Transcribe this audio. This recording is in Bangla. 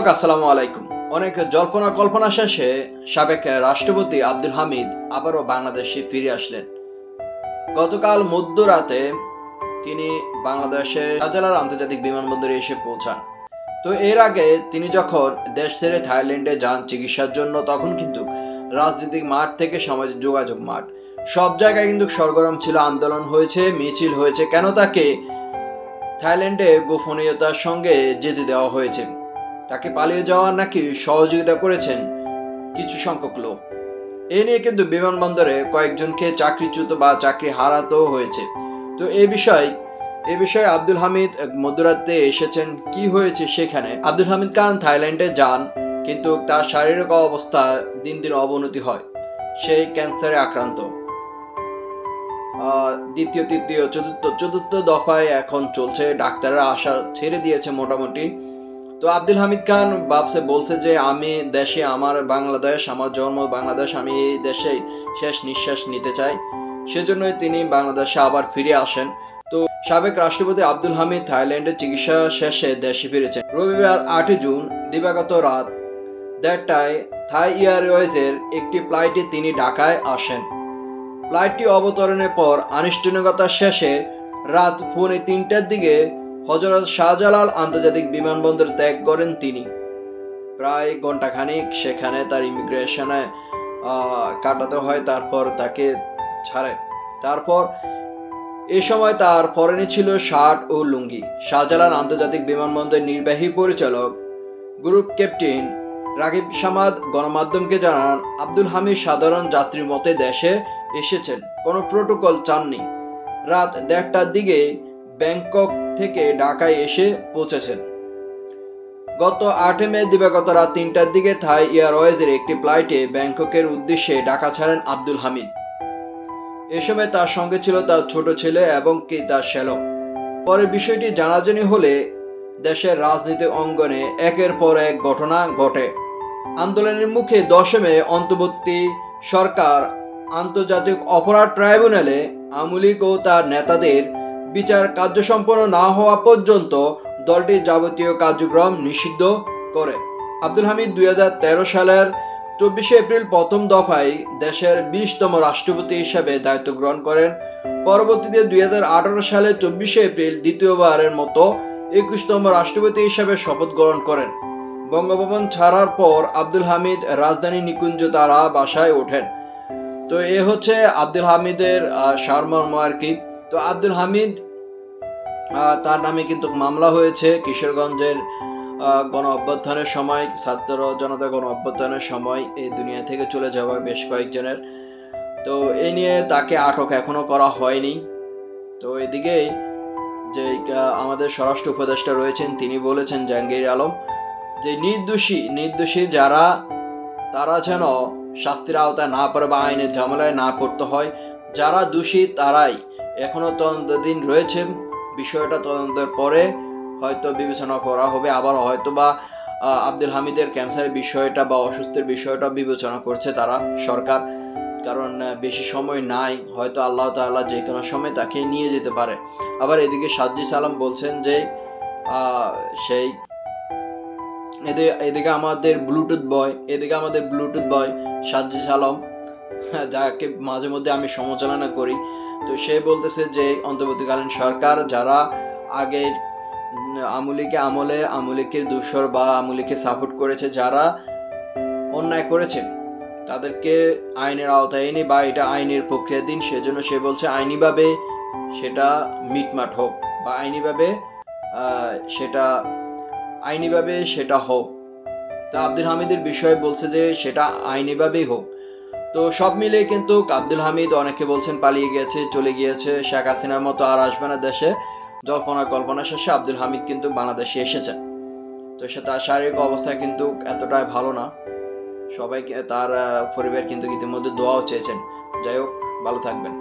আসসালামু আলাইকুম। অনেক জল্পনা কল্পনা শেষে সাবেক রাষ্ট্রপতি আব্দুল হামিদ আবারও বাংলাদেশে ফিরে আসলেন। গতকাল মধ্যরাতে তিনি বাংলাদেশে শাহজালাল আন্তর্জাতিক বিমানবন্দরে এসে পৌঁছান। তো এর আগে তিনি যখন দেশ ছেড়ে থাইল্যান্ডে যান চিকিৎসার জন্য, তখন কিন্তু রাজনৈতিক মাঠ থেকে সামাজিক যোগাযোগ মাঠ সব জায়গায় কিন্তু সরগরম ছিল, আন্দোলন হয়েছে, মিছিল হয়েছে, কেন তাকে থাইল্যান্ডে গোপনীয়তার সঙ্গে যেতে দেওয়া হয়েছে। তাকে পালিয়ে যাওয়ার নাকি সহযোগিতা করেছেন কিছু সংখ্যক লোক। এ নিয়ে কিন্তু বিমানবন্দরে কয়েকজনকে চাকরিচ্যুত বা চাকরি হারাতেও হয়েছে। তো এই বিষয়ে আব্দুল হামিদ মধ্যরাতে এসেছেন। কি হয়েছে সেখানে? আব্দুল হামিদ খান থাইল্যান্ডে যান, কিন্তু তার শারীরিক অবস্থা দিন দিন অবনতি হয়। সেই ক্যান্সারে আক্রান্ত। দ্বিতীয়, তৃতীয়, চতুর্থ দফায় এখন চলছে। ডাক্তাররা আশা ছেড়ে দিয়েছে মোটামুটি। তো আব্দুল হামিদ খান বলছে যে আমি দেশে, আমার বাংলাদেশ, আমার জন্ম বাংলাদেশ, আমি এই দেশে শেষ নিঃশ্বাস নিতে চাই। সেজন্যই তিনি বাংলাদেশে আবার ফিরে আসেন। তো সাবেক রাষ্ট্রপতি আব্দুল হামিদ থাইল্যান্ডে চিকিৎসা শেষে দেশে ফিরেছেন। রবিবার 8 জুন দিবাগত রাত 1:30টায় থাই এয়ারওয়েজের একটি ফ্লাইটে তিনি ঢাকায় আসেন। ফ্লাইটটি অবতরণের পর আনুষ্ঠানিকতা শেষে রাত 2:45টার দিকে হযরত শাহজালাল আন্তর্জাতিক বিমানবন্দর ত্যাগ করেন তিনি। প্রায় ঘণ্টাখানিক সেখানে তার ইমিগ্রেশনে কাটাতে হয়, তারপর তাকে ছাড়ে। তারপর এ সময় তার পরনে ছিল শার্ট ও লুঙ্গি। শাহজালাল আন্তর্জাতিক বিমানবন্দরের নির্বাহী পরিচালক গ্রুপ ক্যাপ্টেন রাকিব সামাদ গণমাধ্যমকে জানান, আব্দুল হামিদ সাধারণ যাত্রীর মতে দেশে এসেছেন, কোনো প্রোটোকল চাননি। রাত 1:30টার দিকে ব্যাংকক থেকে ঢাকায় এসে পৌঁছেছেন। গত 8 মে দিবাগত রাত 3টার দিকে থাই এয়ারওয়েজের একটি ফ্লাইটে ব্যাংককের উদ্দেশ্যে ঢাকা ছাড়েন আব্দুল হামিদ। এ সময় তার সঙ্গে ছিল তার ছোট ছেলে এবং তার শ্যালক। পরে বিষয়টি জানাজানি হলে দেশের রাজনৈতিক অঙ্গনে একের পর এক ঘটনা ঘটে। আন্দোলনের মুখে 10 মে অন্তর্বর্তী সরকার আন্তর্জাতিক অপরাধ ট্রাইব্যুনালে আওয়ামী লীগ ও তার নেতাদের বিচার কার্যসম্পন্ন না হওয়া পর্যন্ত দলটির যাবতীয় কার্যক্রম নিষিদ্ধ করে। আব্দুল হামিদ 2013 সালের 24 এপ্রিল প্রথম দফায় দেশের 20তম রাষ্ট্রপতি হিসেবে দায়িত্ব গ্রহণ করেন। পরবর্তীতে 2018 সালে 24 এপ্রিল দ্বিতীয়বারের মতো 21তম রাষ্ট্রপতি হিসেবে শপথ গ্রহণ করেন। বঙ্গভবন ছাড়ার পর আব্দুল হামিদ রাজধানী নিকুঞ্জ তারা বাসায় ওঠেন। তো এ হচ্ছে আব্দুল হামিদের সারমর্ম আর কি। তো আব্দুল হামিদ, তার নামে কিন্তু মামলা হয়েছে কিশোরগঞ্জের গণ অভ্যুত্থানের সময়, ছাত্র জনতা গণ অভ্যুত্থানের সময় এই দুনিয়া থেকে চলে যাওয়া বেশ কয়েকজনের। তো এই নিয়ে তাকে আটক এখনো করা হয়নি। তো এদিকে যে আমাদের স্বরাষ্ট্র উপদেষ্টা রয়েছেন, তিনি বলেছেন, জাহাঙ্গীর আলম, যে নির্দোষী যারা, তারা যেন শাস্তির আওতায় না পড়ে বা আইনের ঝামেলায় না পড়তে হয়। যারা দোষী তারাই, এখনো তদন্তাধীন রয়েছে। বিষয়টা তদন্তের পরে হয়তো বিবেচনা করা হবে। আবার হয়তো বা আব্দুল হামিদের ক্যান্সারের বিষয়টা বা অসুস্থের বিষয়টা বিবেচনা করছে তারা, সরকার, কারণ বেশি সময় নাই, হয়তো আল্লাহ তাআলা যে কোনো সময় তাকে নিয়ে যেতে পারে। আবার এদিকে সাজ্জিদ আলম বলছেন যে এদিকে আমাদের ব্লুটুথ বয় সাজ্জিদ আলম, যাকে মাঝে মধ্যে আমি সমালোচনা করি, তো সে বলতেছে যে অন্তর্বর্তীকালীন সরকার যারা আগের আওয়ামী লীগের দূষর বা আওয়ামী লীগকে সাপোর্ট করেছে, যারা অন্যায় করেছে, তাদেরকে আইনের আওতায় এনে বা এটা আইনের প্রক্রিয়াধীন, সেজন্য সে বলছে আইনিভাবে সেটা মিটমাট হোক বা আইনিভাবে সেটা হোক। তা আব্দুল হামিদের বিষয়ে বলছে যে সেটা আইনিভাবেই হোক। তো সব মিলে কিন্তু আব্দুল হামিদ, অনেকে বলছেন পালিয়ে গিয়েছে, চলে গিয়েছে, শেখ হাসিনার মতো আর আসবে না দেশে। জল্পনা কল্পনা শেষে আব্দুল হামিদ কিন্তু বাংলাদেশে এসেছেন। তো সে তার শারীরিক অবস্থা কিন্তু এতটাই ভালো না। সবাইকে, তার পরিবার কিন্তু ইতিমধ্যে দোয়াও চেয়েছেন। যাই হোক, ভালো থাকবেন।